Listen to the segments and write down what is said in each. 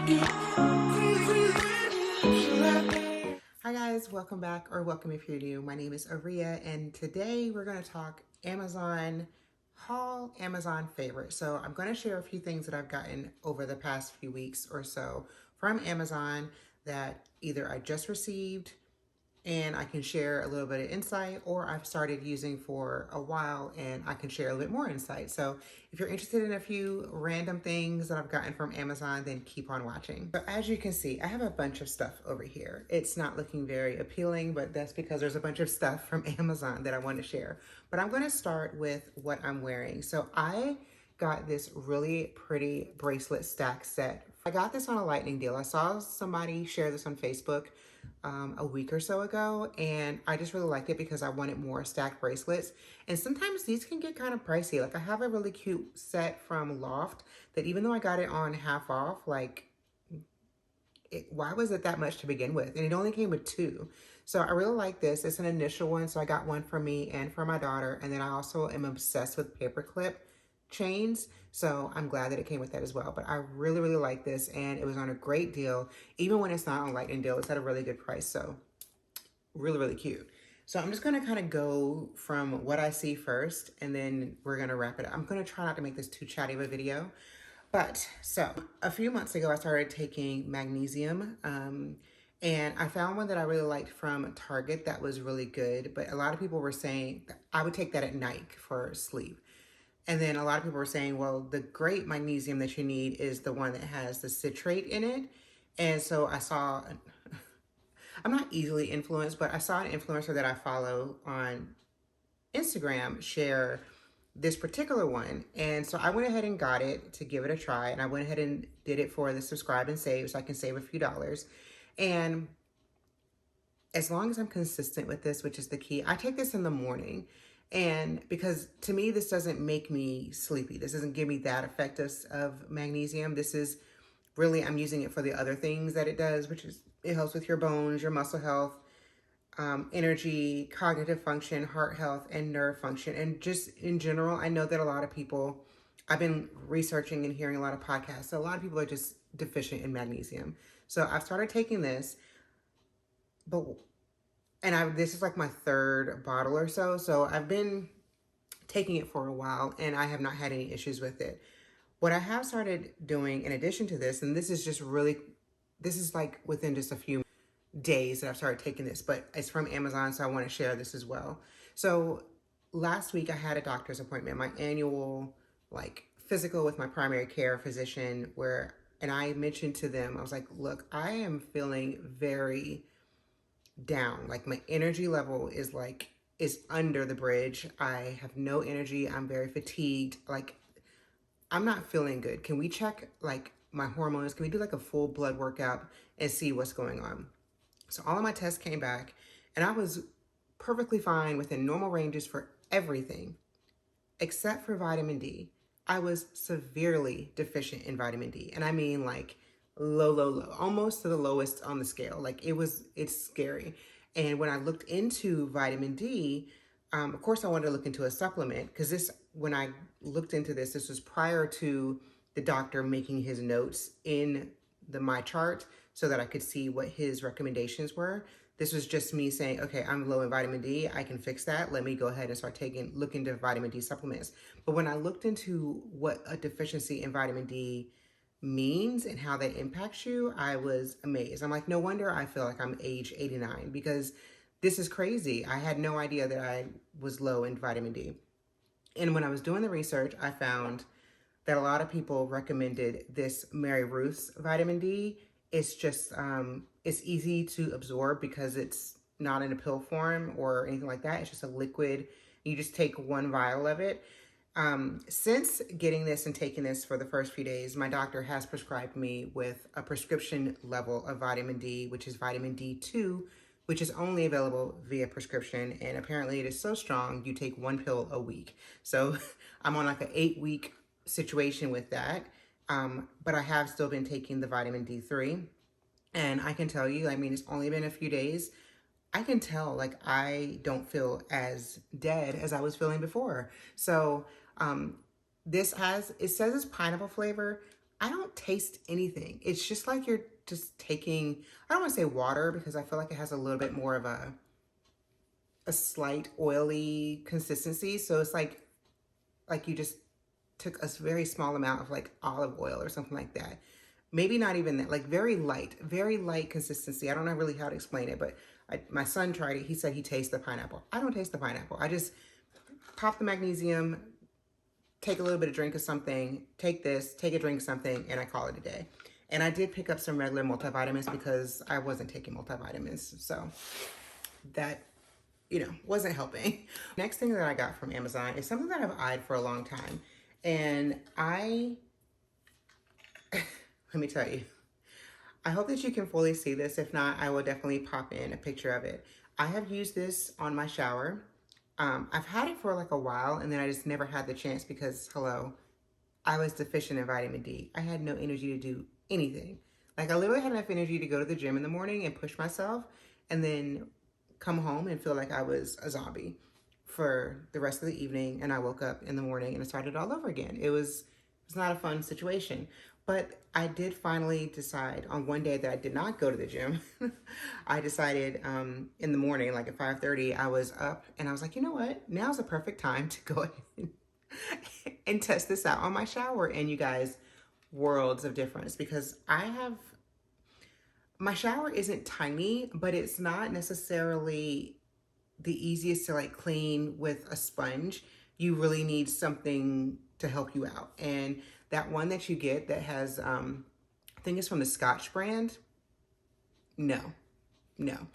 Hi guys, welcome back, or welcome if you're new. My name is Aria, and today we're going to talk Amazon haul, Amazon favorite. So I'm going to share a few things that I've gotten over the past few weeks or so from Amazon that either I just received and I can share a little bit of insight, or I've started using for a while and I can share a little bit more insight. So if you're interested in a few random things that I've gotten from Amazon, then keep on watching. So as you can see, I have a bunch of stuff over here. It's not looking very appealing, but that's because there's a bunch of stuff from Amazon that I want to share. But I'm going to start with what I'm wearing. So I got this really pretty bracelet stack set. I got this on a lightning deal. I saw somebody share this on Facebook a week or so ago, and I just really liked it because I wanted more stacked bracelets. And sometimes these can get kind of pricey. Like I have a really cute set from Loft that even though I got it on half off, like why was it that much to begin with? And it only came with two. So I really like this. It's an initial one. So I got one for me and for my daughter. And then I also am obsessed with paperclip chains. So I'm glad that it came with that as well. But I really, really like this. And it was on a great deal. Even when it's not on lightning deal, it's at a really good price. So really, really cute. So I'm just going to kind of go from what I see first, and then we're going to wrap it up. I'm going to try not to make this too chatty of a video. But so a few months ago, I started taking magnesium, and I found one that I really liked from Target that was really good. But a lot of people were saying I would take that at night for sleep. And then a lot of people were saying, well, the great magnesium that you need is the one that has the citrate in it. And so I saw, I'm not easily influenced, but I saw an influencer that I follow on Instagram share this particular one. And so I went ahead and got it to give it a try. And I went ahead and did it for the subscribe and save so I can save a few dollars. And as long as I'm consistent with this, which is the key, I take this in the morning. And because to me, this doesn't make me sleepy. This doesn't give me that effect of magnesium. This is really, I'm using it for the other things that it does, which is it helps with your bones, your muscle health, energy, cognitive function, heart health, and nerve function. And just in general, I know that a lot of people, I've been researching and hearing a lot of podcasts, so a lot of people are just deficient in magnesium. So I've started taking this, this is like my third bottle or so. So I've been taking it for a while and I have not had any issues with it. What I have started doing in addition to this, and this is like within just a few days that I've started taking this, but it's from Amazon, so I want to share this as well. So last week I had a doctor's appointment, my annual like physical with my primary care physician, and I mentioned to them, I was like, look, I am feeling very down. Like my energy level is under the bridge. I have no energy. I'm very fatigued. Like I'm not feeling good. Can we check like my hormones? Can we do like a full blood workup and see what's going on? So all of my tests came back and I was perfectly fine within normal ranges for everything except for vitamin D. I was severely deficient in vitamin D. And I mean like low, low, low, almost to the lowest on the scale. Like it's scary. And when I looked into vitamin D, of course I wanted to look into a supplement because when I looked into this was prior to the doctor making his notes in my chart so that I could see what his recommendations were. This was just me saying, okay, I'm low in vitamin D. I can fix that. Let me go ahead and start looking into vitamin D supplements. But when I looked into what a deficiency in vitamin D means and how that impacts you, I was amazed. I'm like, no wonder I feel like I'm age 89 because this is crazy. I had no idea that I was low in vitamin D. And when I was doing the research, I found that a lot of people recommended this Mary Ruth's vitamin D. It's just, it's easy to absorb because it's not in a pill form or anything like that. It's just a liquid. You just take one vial of it. Since getting this and taking this for the first few days, my doctor has prescribed me with a prescription level of vitamin D, which is vitamin D2, which is only available via prescription. And apparently it is so strong, you take one pill a week. So I'm on like an 8-week situation with that. But I have still been taking the vitamin D3. And I can tell you, I mean, it's only been a few days. I can tell like I don't feel as dead as I was feeling before. So it says it's pineapple flavor. I don't taste anything. It's just like you're just taking, I don't want to say water because I feel like it has a little bit more of a slight oily consistency. So it's like you just took a very small amount of like olive oil or something like that. Maybe not even that, like very light consistency. I don't know really how to explain it, but my son tried it. He said he tastes the pineapple. I don't taste the pineapple. I just pop the magnesium, take a little bit of drink of something, take this, take a drink of something, and I call it a day. And I did pick up some regular multivitamins because I wasn't taking multivitamins. So that, wasn't helping. Next thing that I got from Amazon is something that I've eyed for a long time. And let me tell you, I hope that you can fully see this. If not, I will definitely pop in a picture of it. I have used this on my shower. I've had it for like a while and then I just never had the chance because, hello, I was deficient in vitamin D. I had no energy to do anything. Like I literally had enough energy to go to the gym in the morning and push myself and then come home and feel like I was a zombie for the rest of the evening. And I woke up in the morning and it started all over again. It was not a fun situation. But I did finally decide on one day that I did not go to the gym. I decided in the morning, like at 5:30, I was up and I was like, you know what? Now's a perfect time to go ahead and test this out on my shower. And you guys, worlds of difference because my shower isn't tiny, but it's not necessarily the easiest to like clean with a sponge. You really need something to help you out. And that one that you get that has, I think it's from the Scotch brand. No, no,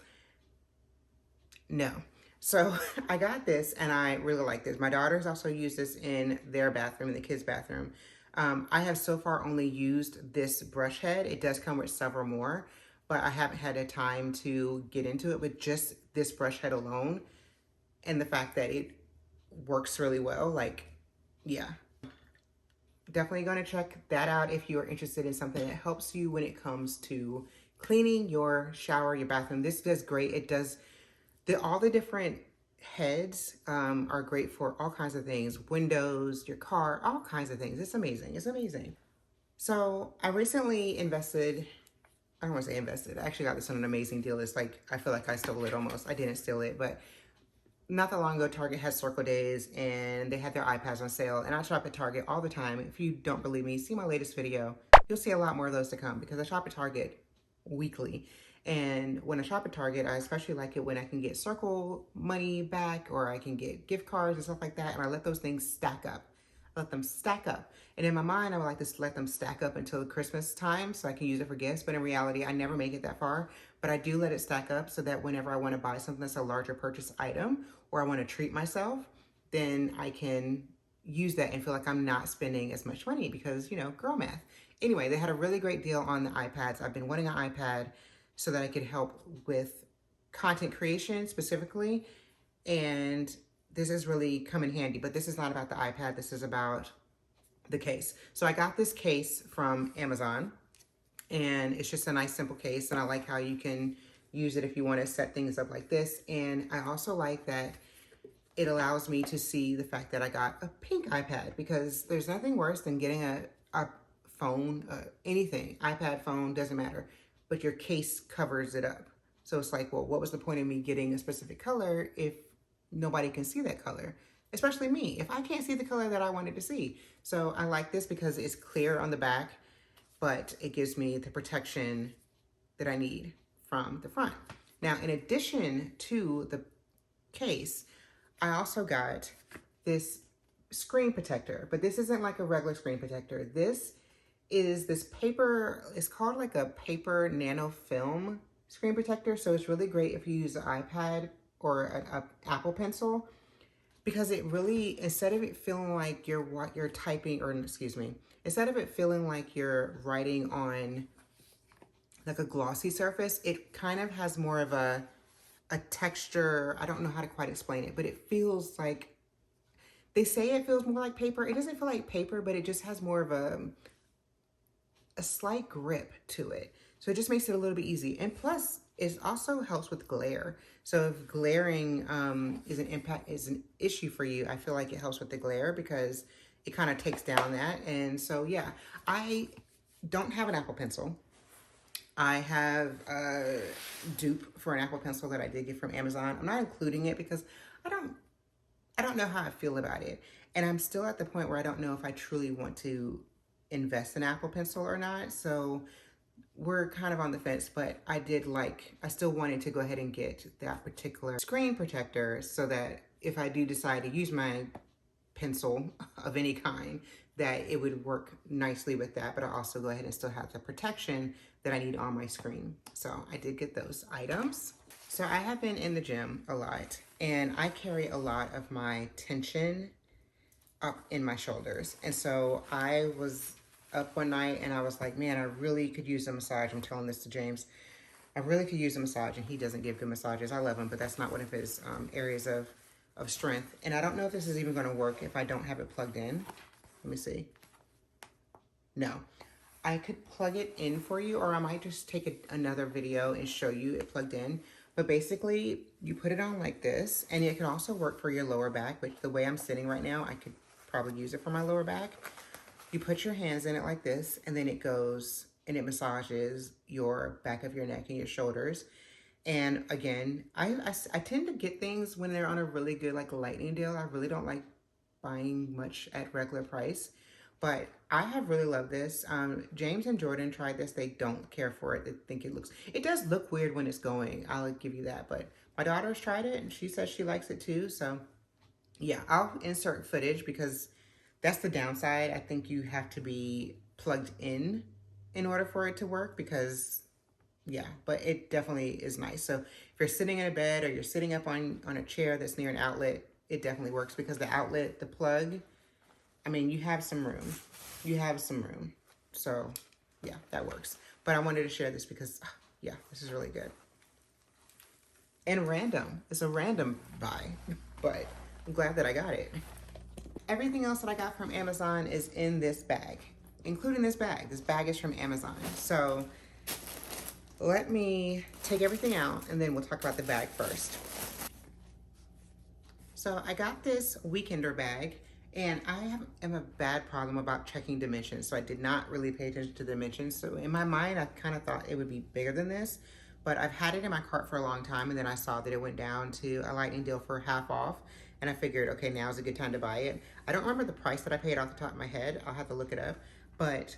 no. So I got this and I really like this. My daughters also use this in their bathroom, in the kids' bathroom. I have so far only used this brush head. It does come with several more, but I haven't had a time to get into it with just this brush head alone. And the fact that it works really well, like, yeah. Definitely going to check that out if you are interested in something that helps you when it comes to cleaning your shower, your bathroom. This does great. It does, all the different heads are great for all kinds of things. Windows, your car, all kinds of things. It's amazing. It's amazing. So I recently invested, I don't want to say invested. I actually got this on an amazing deal. It's like, I feel like I stole it almost. I didn't steal it, but not that long ago, Target had Circle Days and they had their iPads on sale. And I shop at Target all the time. If you don't believe me, see my latest video. You'll see a lot more of those to come because I shop at Target weekly. And when I shop at Target, I especially like it when I can get Circle money back or I can get gift cards and stuff like that. And I let those things stack up. Let them stack up. And in my mind, I would like to let them stack up until Christmas time so I can use it for gifts. But in reality, I never make it that far. But I do let it stack up so that whenever I want to buy something that's a larger purchase item or I want to treat myself, then I can use that and feel like I'm not spending as much money because, girl math. Anyway, they had a really great deal on the iPads. I've been wanting an iPad so that I could help with content creation specifically. And this has really come in handy, but this is not about the iPad. This is about the case. So I got this case from Amazon and it's just a nice simple case. And I like how you can use it if you want to set things up like this. And I also like that it allows me to see the fact that I got a pink iPad because there's nothing worse than getting a phone, anything, iPad, phone, doesn't matter, but your case covers it up. So it's like, well, what was the point of me getting a specific color if nobody can see that color, especially me, if I can't see the color that I wanted to see. So I like this because it's clear on the back, but it gives me the protection that I need from the front. Now, in addition to the case, I also got this screen protector, but this isn't like a regular screen protector. This is this paper, it's called like a paper nano film screen protector. So it's really great if you use an iPad or an Apple Pencil because it really, instead of it feeling like you're typing, or excuse me, instead of it feeling like you're writing on like a glossy surface, it kind of has more of a texture. I don't know how to quite explain it, but it feels like, they say it feels more like paper. It doesn't feel like paper, but it just has more of a slight grip to it. So it just makes it a little bit easy. And plus, it also helps with glare. So if glaring is an issue for you, I feel like it helps with the glare because it kind of takes down that. And so, yeah, I don't have an Apple Pencil. I have a dupe for an Apple Pencil that I did get from Amazon. I'm not including it because I don't know how I feel about it. And I'm still at the point where I don't know if I truly want to invest in Apple Pencil or not. So we're kind of on the fence, but I still wanted to go ahead and get that particular screen protector so that if I do decide to use my pencil of any kind, that it would work nicely with that, but I'll also go ahead and still have the protection that I need on my screen. So I did get those items. So I have been in the gym a lot, and I carry a lot of my tension up in my shoulders. And so I was up one night and I was like, man, I really could use a massage. I'm telling this to James. I really could use a massage, and he doesn't give good massages. I love him, but that's not one of his areas of strength. And I don't know if this is even going to work if I don't have it plugged in. Let me see. No. I could plug it in for you, or I might just take another video and show you it plugged in. But basically, you put it on like this, and it can also work for your lower back, but the way I'm sitting right now, I could probably use it for my lower back. You put your hands in it like this, and then it goes and it massages your back of your neck and your shoulders. And again, I tend to get things when they're on a really good like lightning deal. I really don't like buying much at regular price, but I have really loved this. James and Jordan tried this. They don't care for it. They think it does look weird when it's going. I'll give you that. But my daughter's tried it and she says she likes it too. So yeah, I'll insert footage because that's the downside. I think you have to be plugged in order for it to work because yeah, but it definitely is nice. So if you're sitting in a bed or you're sitting up on a chair that's near an outlet, it definitely works because the outlet, the plug, I mean, you have some room. You have some room. So yeah, that works. But I wanted to share this because, yeah, this is really good. And random. It's a random buy, but I'm glad that I got it. Everything else that I got from Amazon is in this bag, including this bag. This bag is from Amazon. So let me take everything out and then we'll talk about the bag first. So I got this weekender bag, and I am a bad problem about checking dimensions. So I did not really pay attention to dimensions. So in my mind, I kind of thought it would be bigger than this, but I've had it in my cart for a long time. And then I saw that it went down to a lightning deal for half off. And I figured, okay, now's a good time to buy it. I don't remember the price that I paid off the top of my head. I'll have to look it up. But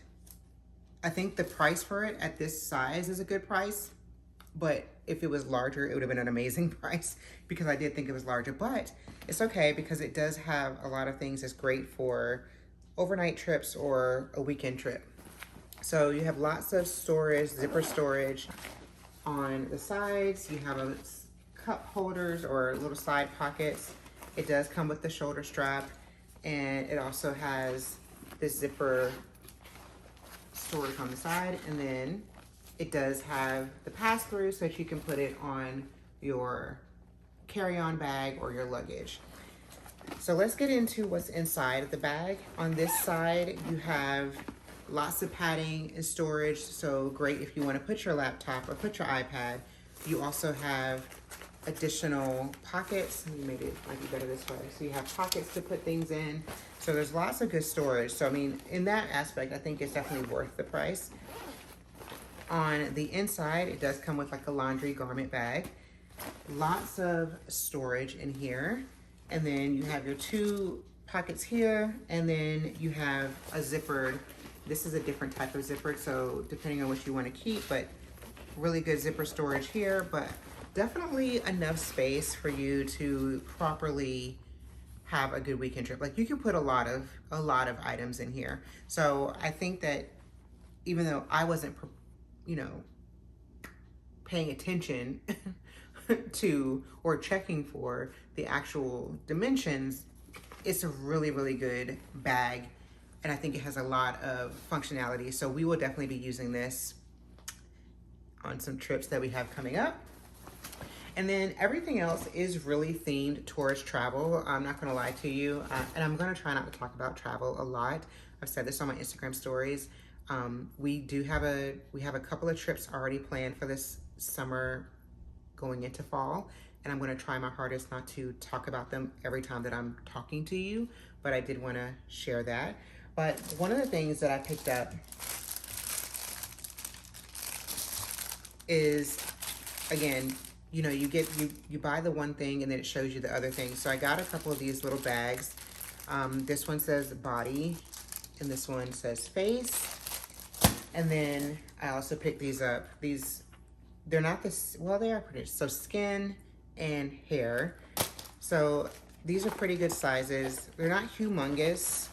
I think the price for it at this size is a good price. But if it was larger, it would have been an amazing price because I did think it was larger. But it's okay because it does have a lot of things that's great for overnight trips or a weekend trip. So you have lots of storage, zipper storage on the sides. You have a cup holders or little side pockets. It does come with the shoulder strap, and it also has this zipper storage on the side, and then it does have the pass-through so that you can put it on your carry-on bag or your luggage. So let's get into what's inside of the bag. On this side, you have lots of padding and storage, so great if you want to put your laptop or put your iPad. You also have additional pockets. Maybe it might be better this way. So you have pockets to put things in. So there's lots of good storage. So I mean, in that aspect, I think it's definitely worth the price. On the inside, it does come with like a laundry garment bag. Lots of storage in here. And then you have your two pockets here, and then you have a zippered. This is a different type of zippered, so depending on what you want to keep, but really good zipper storage here, but definitely enough space for you to properly have a good weekend trip. Like you can put a lot of items in here. So I think that even though I wasn't, paying attention to or checking for the actual dimensions, it's a really, really good bag. And I think it has a lot of functionality. So we will definitely be using this on some trips that we have coming up. And then everything else is really themed towards travel. I'm not gonna lie to you. And I'm gonna try not to talk about travel a lot. I've said this on my Instagram stories. We have a couple of trips already planned for this summer going into fall. And I'm gonna try my hardest not to talk about them every time that I'm talking to you, but I did wanna share that. But one of the things that I picked up is, again, you know, you buy the one thing and then it shows you the other thing. So I got a couple of these little bags. This one says body and this one says face. And then I also picked these up. They're not this, well, they are pretty, so skin and hair. So these are pretty good sizes. They're not humongous,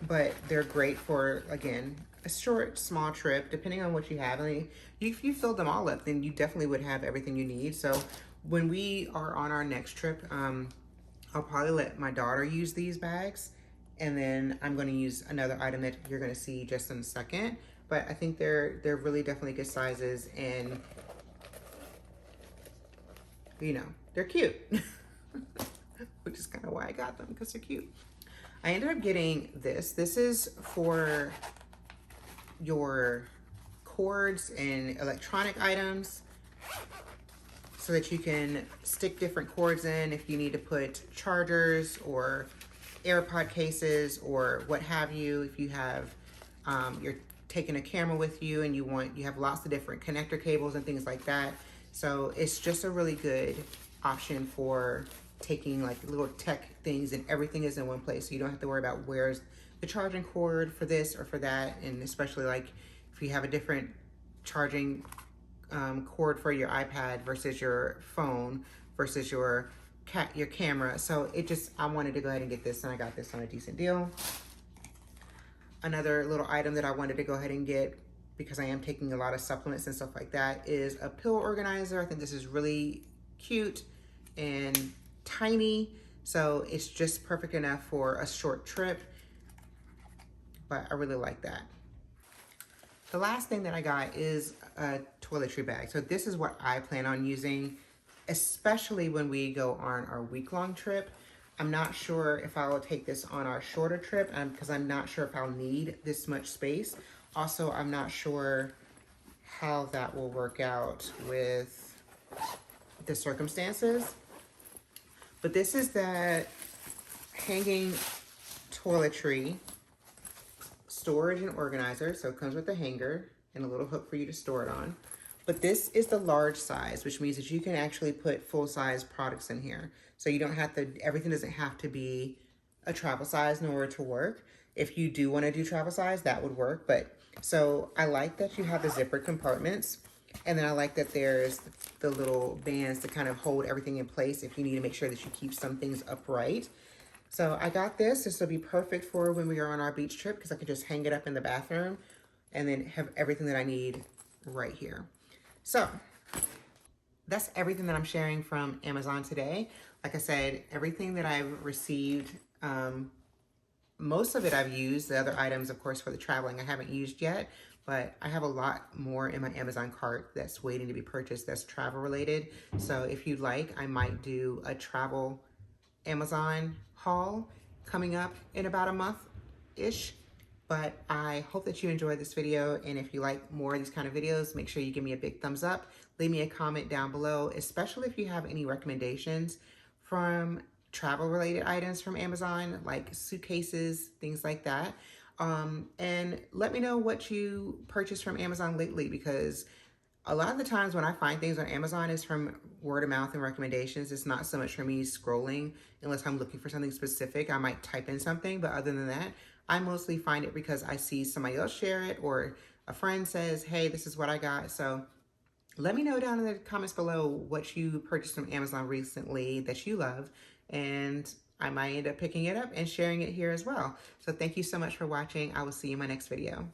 but they're great for, again, a short, small trip, depending on what you have. I mean, if you filled them all up, then you definitely would have everything you need. So when we are on our next trip, I'll probably let my daughter use these bags. And then I'm gonna use another item that you're gonna see just in a second. But I think they're really definitely good sizes, and you know, they're cute. Which is kind of why I got them, because they're cute. I ended up getting this. This is for your cords and electronic items so that you can stick different cords in if you need to put chargers or AirPod cases or what have you. If you have, you're taking a camera with you and you have lots of different connector cables and things like that. So it's just a really good option for taking like little tech things, and everything is in one place. So you don't have to worry about where's the charging cord for this or for that. And especially like if you have a different charging cord for your iPad versus your phone versus your camera. So I wanted to go ahead and get this, and I got this on a decent deal. Another little item that I wanted to go ahead and get, because I am taking a lot of supplements and stuff like that, is a pill organizer. I think this is really cute and tiny, so it's just perfect enough for a short trip, but I really like that. The last thing that I got is a toiletry bag. So this is what I plan on using, especially when we go on our week-long trip. I'm not sure if I will take this on our shorter trip, because I'm not sure if I'll need this much space. Also, I'm not sure how that will work out with the circumstances. But this is that hanging toiletry storage and organizer. So it comes with a hanger and a little hook for you to store it on. But this is the large size, which means that you can actually put full-size products in here. So you don't have to, everything doesn't have to be a travel size in order to work. If you do want to do travel size, that would work. But so I like that you have the zipper compartments. And then I like that there's the little bands to kind of hold everything in place if you need to make sure that you keep some things upright. So I got this. This will be perfect for when we are on our beach trip, because I could just hang it up in the bathroom and then have everything that I need right here. So that's everything that I'm sharing from Amazon today. Like I said, everything that I've received, most of it I've used. The other items, of course, for the traveling I haven't used yet, but I have a lot more in my Amazon cart that's waiting to be purchased that's travel related. So if you'd like, I might do a travel Amazon haul coming up in about a month-ish. But I hope that you enjoyed this video, and if you like more of these kind of videos, make sure you give me a big thumbs up. Leave me a comment down below, especially if you have any recommendations from travel-related items from Amazon, like suitcases, things like that. And let me know what you purchased from Amazon lately, because a lot of the times when I find things on Amazon is from word of mouth and recommendations. It's not so much for me scrolling unless I'm looking for something specific. I might type in something, but other than that, I mostly find it because I see somebody else share it, or a friend says, hey, this is what I got. So let me know down in the comments below what you purchased from Amazon recently that you love, and I might end up picking it up and sharing it here as well. So thank you so much for watching. I will see you in my next video.